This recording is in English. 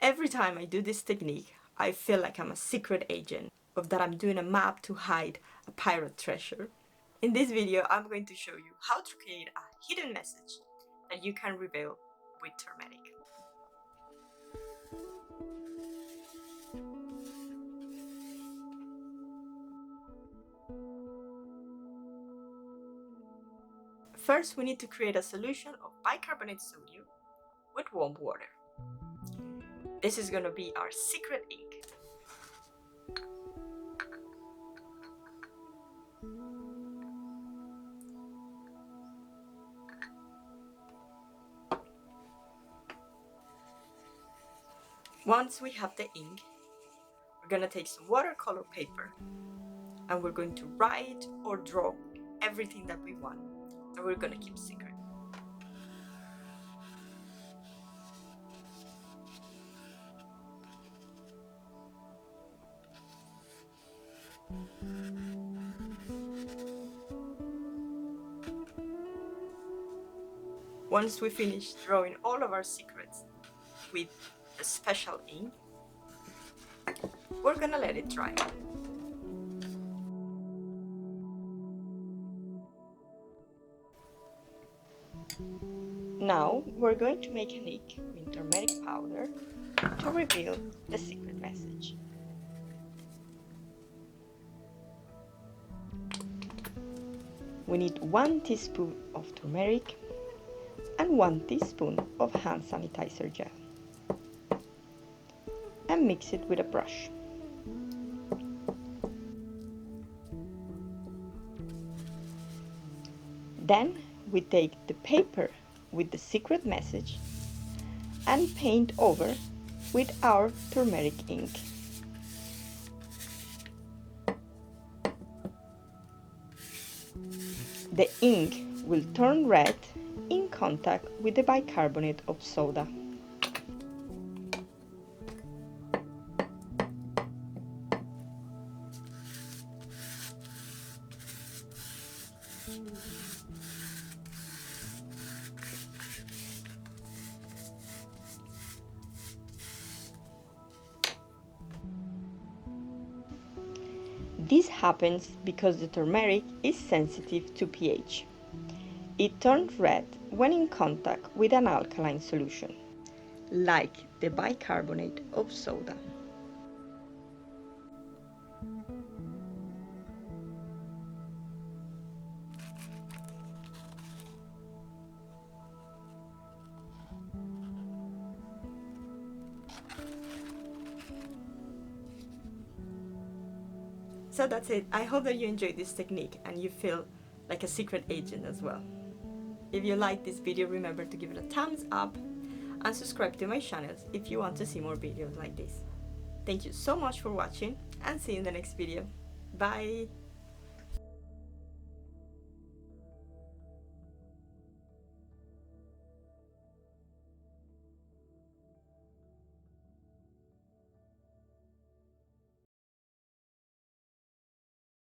Every time I do this technique, I feel like I'm a secret agent, or that I'm doing a map to hide a pirate treasure. In this video, I'm going to show you how to create a hidden message that you can reveal with turmeric. First, we need to create a solution of bicarbonate sodium with warm water. This is going to be our secret ink. Once we have the ink, we're going to take some watercolor paper and we're going to write or draw everything that we want, and we're going to keep secret. Once we finish drawing all of our secrets with a special ink, we're gonna let it dry. Now we're going to make an ink with turmeric powder to reveal the secret message. We need 1 teaspoon of turmeric and 1 teaspoon of hand sanitizer gel, and mix it with a brush. Then we take the paper with the secret message and paint over with our turmeric ink. The ink will turn red in contact with the bicarbonate of soda. This happens because the turmeric is sensitive to pH. It turns red when in contact with an alkaline solution, like the bicarbonate of soda. So that's it. I hope that you enjoyed this technique and you feel like a secret agent as well. If you like this video, remember to give it a thumbs up and subscribe to my channels if you want to see more videos like this. Thank you so much for watching, and see you in the next video. Bye!